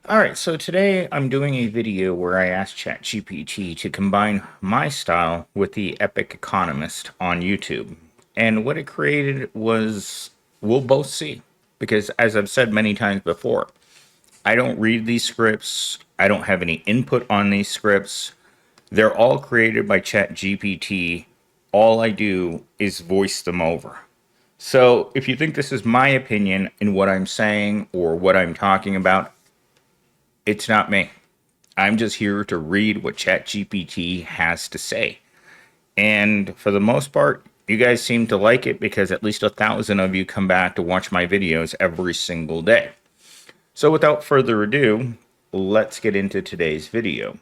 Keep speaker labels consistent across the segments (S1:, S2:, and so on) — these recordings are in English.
S1: Alright, so today I'm doing a video where I asked ChatGPT to combine my style with the Epic Economist on YouTube. And what it created was, we'll both see. Because as I've said many times before, I don't read these scripts, I don't have any input on these scripts. They're all created by ChatGPT. All I do is voice them over. So if you think this is my opinion in what I'm saying or what I'm talking about, it's not me. I'm just here to read what ChatGPT has to say. And for the most part, you guys seem to like it because at least 1,000 of you come back to watch my videos every single day. So without further ado, let's get into today's video.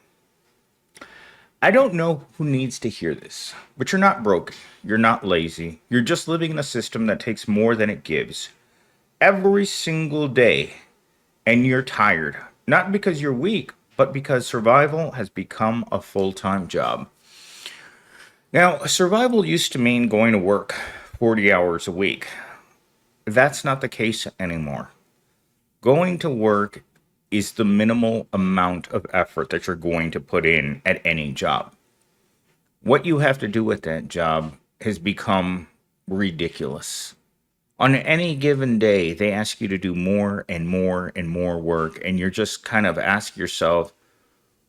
S1: I don't know who needs to hear this, but you're not broken. You're not lazy. You're just living in a system that takes more than it gives every single day, and you're tired. Not because you're weak, but because survival has become a full-time job. Now, survival used to mean going to work 40 hours a week. That's not the case anymore. Going to work is the minimal amount of effort that you're going to put in at any job. What you have to do with that job has become ridiculous. On any given day, they ask you to do more and more and more work, and you're just kind of ask yourself,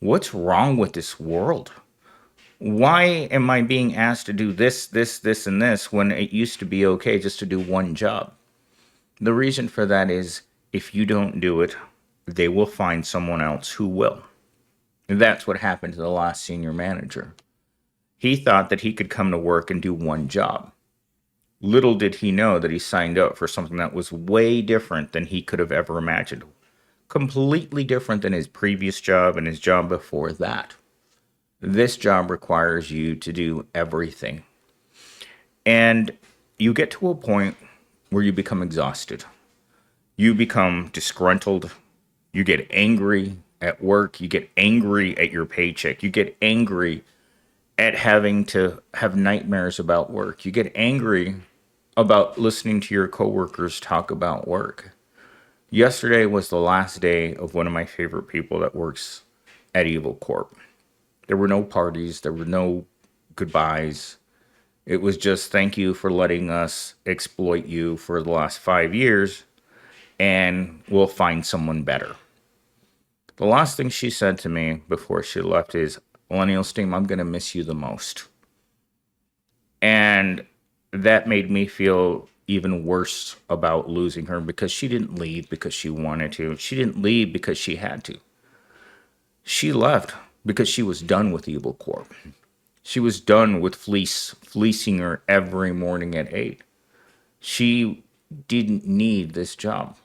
S1: what's wrong with this world? Why am I being asked to do this, and this when it used to be okay just to do one job? The reason for that is if you don't do it, they will find someone else who will. And that's what happened to the last senior manager. He thought that he could come to work and do one job. Little did he know that he signed up for something that was way different than he could have ever imagined. Completely different than his previous job and his job before that. This job requires you to do everything. And you get to a point where you become exhausted. You become disgruntled. You get angry at work. You get angry at your paycheck. You get angry at having to have nightmares about work. You get angry about listening to your coworkers talk about work. Yesterday was the last day of one of my favorite people that works at Evil Corp. There were no parties, there were no goodbyes. It was just thank you for letting us exploit you for the last 5 years, and we'll find someone better. The last thing she said to me before she left is, Millennial Steam, I'm going to miss you the most. And that made me feel even worse about losing her because she didn't leave because she wanted to. She didn't leave because she had to. She left because she was done with Evil Corp. She was done with fleecing her every morning at 8. She didn't need this job.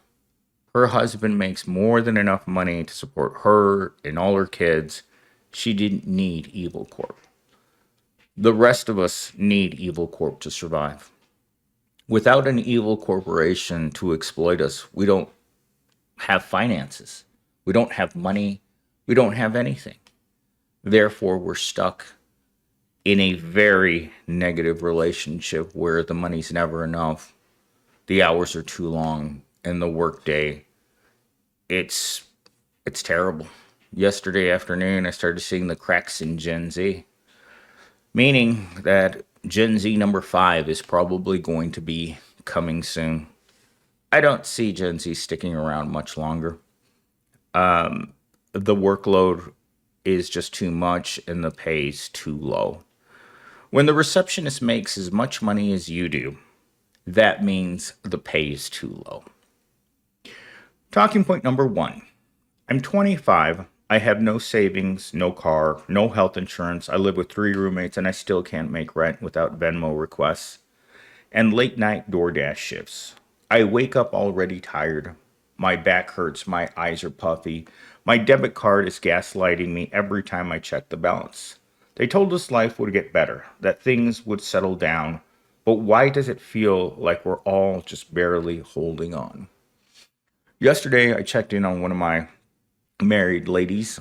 S1: Her husband makes more than enough money to support her and all her kids. She didn't need Evil Corp. The rest of us need Evil Corp to survive. Without an evil corporation to exploit us, we don't have finances. We don't have money. We don't have anything. Therefore, we're stuck in a very negative relationship where the money's never enough, the hours are too long, and the workday, it's terrible. Yesterday afternoon, I started seeing the cracks in Gen Z, meaning that Gen Z number 5 is probably going to be coming soon. I don't see Gen Z sticking around much longer. The workload is just too much and the pay's too low. When the receptionist makes as much money as you do, that means the pay is too low. Talking point number 1. I'm 25. I have no savings, no car, no health insurance. I live with 3 roommates and I still can't make rent without Venmo requests and late night DoorDash shifts. I wake up already tired. My back hurts, my eyes are puffy. My debit card is gaslighting me every time I check the balance. They told us life would get better, that things would settle down, but why does it feel like we're all just barely holding on? Yesterday, I checked in on one of my married ladies,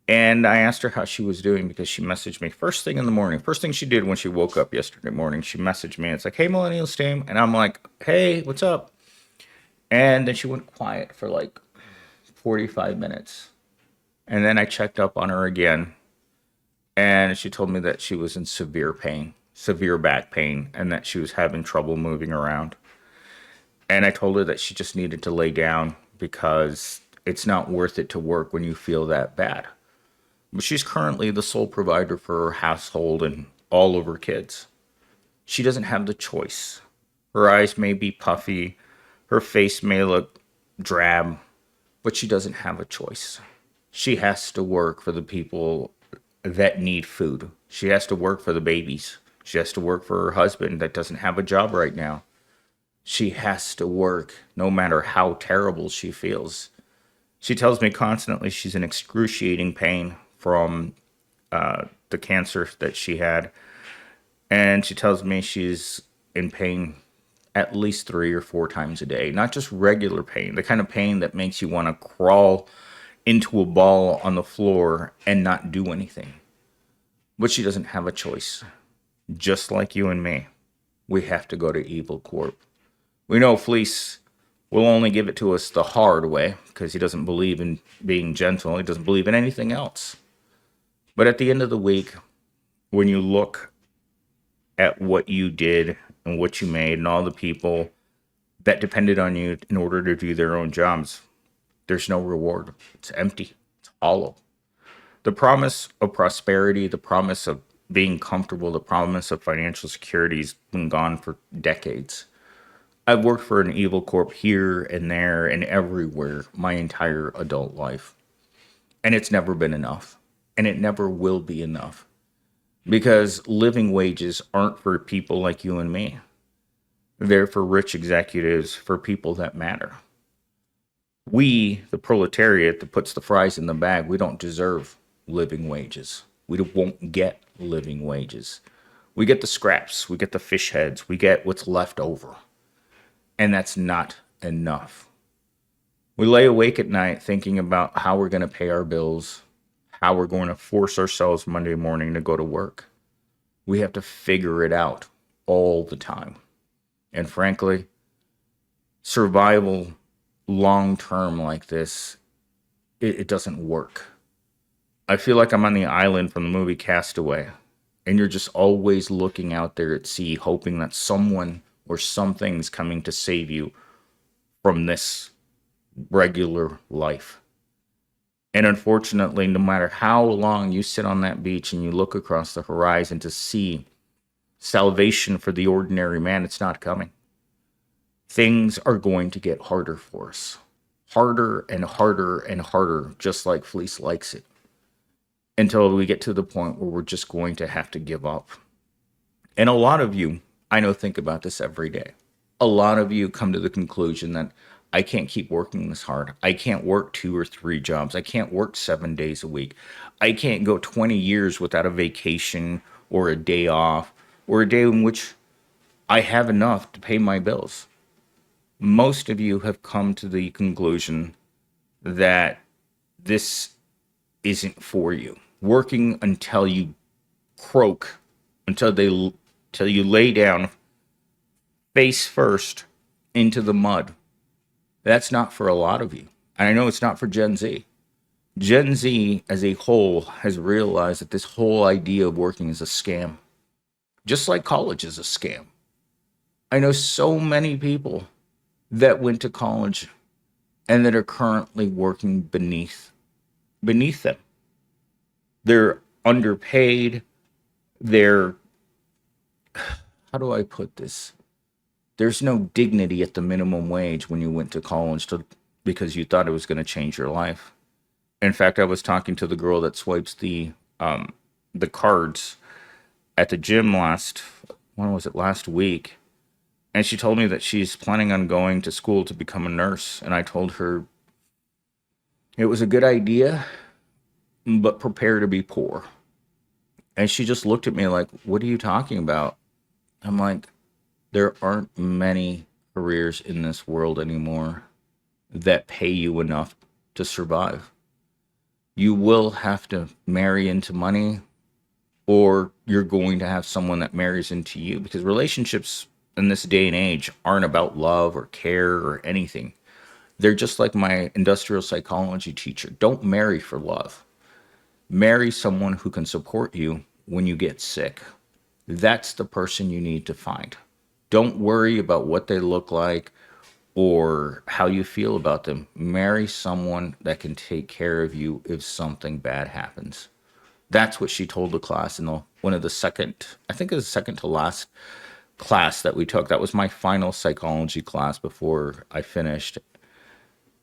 S1: and I asked her how she was doing because she messaged me first thing in the morning. First thing she did when she woke up yesterday morning, she messaged me. It's like, hey, Millennial Steam. And I'm like, hey, what's up? And then she went quiet for like 45 minutes. And then I checked up on her again, and she told me that she was in severe pain, severe back pain, and that she was having trouble moving around. And I told her that she just needed to lay down because it's not worth it to work when you feel that bad. But she's currently the sole provider for her household and all of her kids. She doesn't have the choice. Her eyes may be puffy, her face may look drab, but she doesn't have a choice. She has to work for the people that need food. She has to work for the babies. She has to work for her husband that doesn't have a job right now. She has to work no matter how terrible she feels. She tells me constantly she's in excruciating pain from the cancer that she had. And she tells me she's in pain at least 3 or 4 times a day. Not just regular pain, the kind of pain that makes you want to crawl into a ball on the floor and not do anything. But she doesn't have a choice. Just like you and me, we have to go to Evil Corp. We know Fleece will only give it to us the hard way because he doesn't believe in being gentle. He doesn't believe in anything else. But at the end of the week, when you look at what you did and what you made and all the people that depended on you in order to do their own jobs, there's no reward. It's empty. It's hollow. The promise of prosperity, the promise of being comfortable, the promise of financial security has been gone for decades. I've worked for an evil corp here and there and everywhere my entire adult life. And it's never been enough. And it never will be enough. Because living wages aren't for people like you and me. They're for rich executives, for people that matter. We, the proletariat that puts the fries in the bag, we don't deserve living wages. We won't get living wages. We get the scraps, we get the fish heads, we get what's left over. And that's not enough. We lay awake at night thinking about how we're going to pay our bills, how we're going to force ourselves Monday morning to go to work. We have to figure it out all the time. And frankly, survival long term like this, it doesn't work. I feel like I'm on the island from the movie Castaway, and you're just always looking out there at sea, hoping that someone or something's coming to save you from this regular life. And unfortunately, no matter how long you sit on that beach and you look across the horizon to see salvation for the ordinary man, it's not coming. Things are going to get harder for us. Harder and harder and harder, just like Fleece likes it. Until we get to the point where we're just going to have to give up. And a lot of you, I know, think about this every day. A lot of you come to the conclusion that I can't keep working this hard. I can't work 2 or 3 jobs. I can't work 7 days a week. I can't go 20 years without a vacation or a day off or a day in which I have enough to pay my bills. Most of you have come to the conclusion that this isn't for you. Working until you croak, until you lay down face first into the mud. That's not for a lot of you. And I know it's not for Gen Z. Gen Z as a whole has realized that this whole idea of working is a scam. Just like college is a scam. I know so many people that went to college and that are currently working beneath them. They're underpaid. They're, how do I put this? There's no dignity at the minimum wage when you went to college because you thought it was going to change your life. In fact, I was talking to the girl that swipes the cards at the gym last week? And she told me that she's planning on going to school to become a nurse. And I told her it was a good idea, but prepare to be poor. And she just looked at me like, what are you talking about? I'm like, there aren't many careers in this world anymore that pay you enough to survive. You will have to marry into money, or you're going to have someone that marries into you, because relationships in this day and age aren't about love or care or anything. They're just like my industrial psychology teacher. Don't marry for love. Marry someone who can support you when you get sick. That's the person you need to find. Don't worry about what they look like or how you feel about them. Marry someone that can take care of you if something bad happens. That's what she told the class in the one of the second, I think it was second to last class that we took. That was my final psychology class before I finished.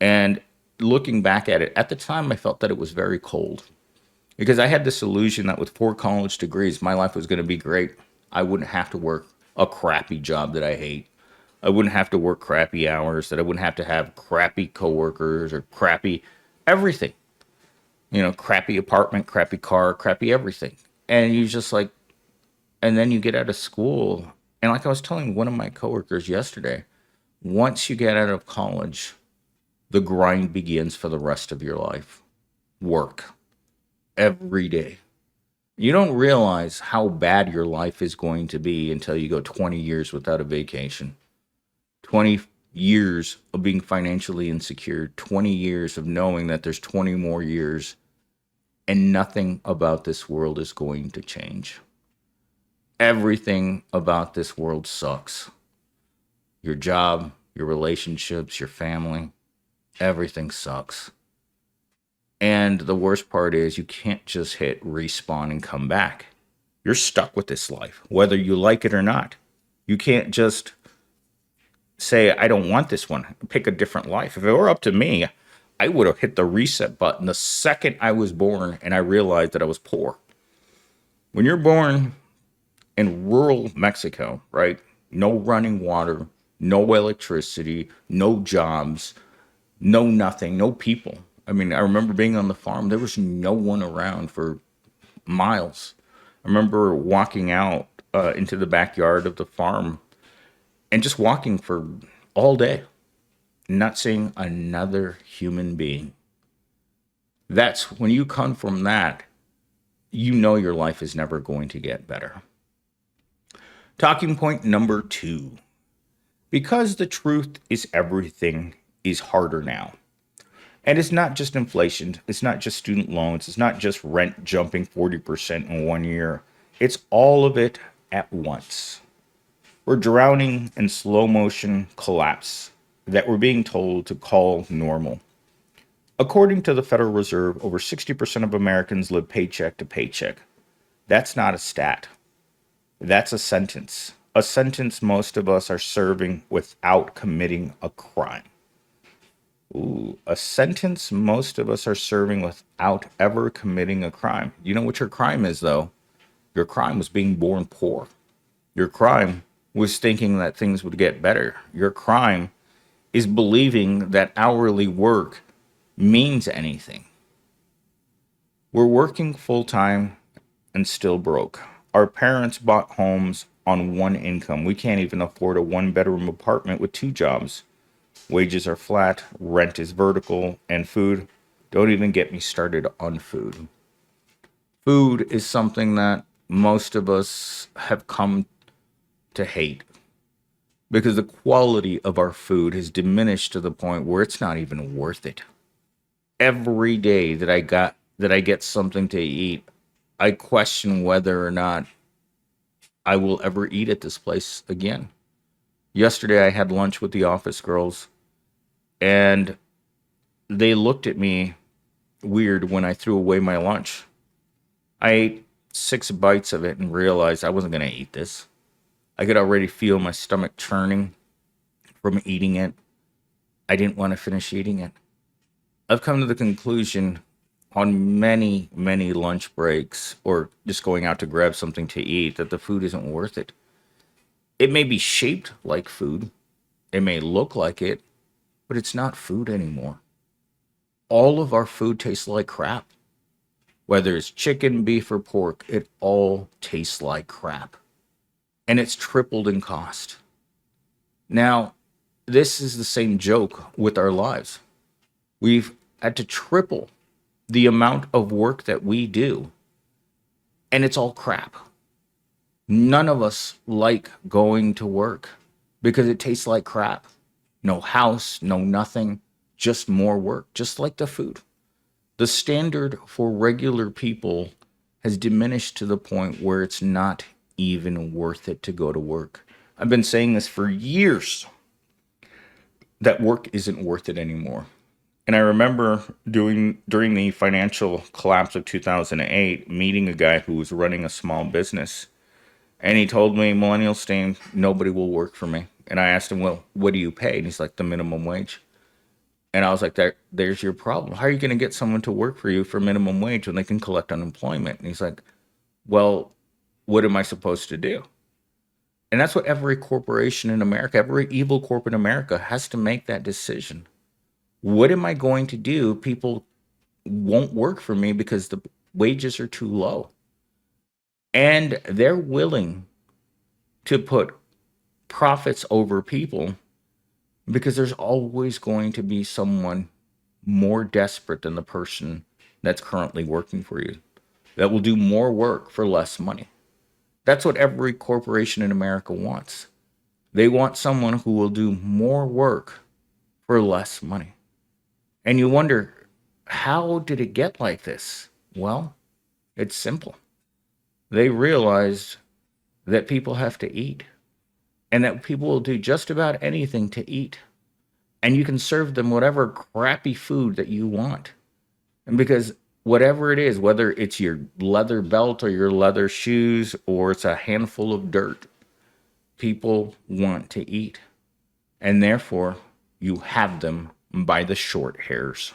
S1: And looking back at it, at the time, I felt that it was very cold because I had this illusion that with 4 college degrees, my life was going to be great. I wouldn't have to work a crappy job that I hate. I wouldn't have to work crappy hours, that I wouldn't have to have crappy coworkers or crappy everything. Crappy apartment, crappy car, crappy everything. And you just like, and then you get out of school. And like I was telling one of my coworkers yesterday, once you get out of college, the grind begins for the rest of your life. Work every day. You don't realize how bad your life is going to be until you go 20 years without a vacation, 20 years of being financially insecure, 20 years of knowing that there's 20 more years and nothing about this world is going to change. Everything about this world sucks. Your job, your relationships, your family, everything sucks. And the worst part is you can't just hit respawn and come back. You're stuck with this life, whether you like it or not. You can't just say, I don't want this one, pick a different life. If it were up to me, I would have hit the reset button the second I was born and I realized that I was poor. When you're born in rural Mexico, right? No running water, no electricity, no jobs, no nothing, no people. I mean, I remember being on the farm. There was no one around for miles. I remember walking out into the backyard of the farm and just walking for all day, not seeing another human being. That's when you come from that, you know your life is never going to get better. Talking point number 2. Because the truth is everything is harder now. And it's not just inflation, it's not just student loans, it's not just rent jumping 40% in 1 year. It's all of it at once. We're drowning in slow motion collapse that we're being told to call normal. According to the Federal Reserve, over 60% of Americans live paycheck to paycheck. That's not a stat. That's a sentence. A sentence most of us are serving without committing a crime. Ooh, a sentence most of us are serving without ever committing a crime. You know what your crime is, though? Your crime was being born poor. Your crime was thinking that things would get better. Your crime is believing that hourly work means anything. We're working full time and still broke. Our parents bought homes on one income. We can't even afford a 1-bedroom apartment with 2 jobs. Wages are flat, rent is vertical, and food, don't even get me started on food. Food is something that most of us have come to hate because the quality of our food has diminished to the point where it's not even worth it. Every day that I get something to eat, I question whether or not I will ever eat at this place again. Yesterday I had lunch with the office girls and they looked at me weird when I threw away my lunch. I ate 6 bites of it and realized I wasn't going to eat this. I could already feel my stomach churning from eating it. I didn't want to finish eating it. I've come to the conclusion on many, many lunch breaks or just going out to grab something to eat that the food isn't worth it. It may be shaped like food. It may look like it, but it's not food anymore. All of our food tastes like crap. Whether it's chicken, beef, or pork, it all tastes like crap. And it's tripled in cost. Now, this is the same joke with our lives. We've had to triple the amount of work that we do, and it's all crap. None of us like going to work because it tastes like crap. No house, no nothing. just more work, just like the food. The standard for regular people has diminished to the point where it's not even worth it to go to work. I've been saying this for years, that work isn't worth it anymore. And I remember during the financial collapse of 2008, meeting a guy who was running a small business. And he told me, Millennial Stain, nobody will work for me. And I asked him, well, what do you pay? And he's like, the minimum wage. And I was like, there's your problem. How are you going to get someone to work for you for minimum wage when they can collect unemployment? And he's like, well, what am I supposed to do? And that's what every corporation in America, every evil corporate in America has to make that decision. What am I going to do? People won't work for me because the wages are too low. And they're willing to put profits over people because there's always going to be someone more desperate than the person that's currently working for you that will do more work for less money. That's what every corporation in America wants. They want someone who will do more work for less money. And you wonder, how did it get like this? Well, it's simple. They realized that people have to eat and that people will do just about anything to eat. And you can serve them whatever crappy food that you want. And because whatever it is, whether it's your leather belt or your leather shoes or it's a handful of dirt, people want to eat. And therefore, you have them by the short hairs.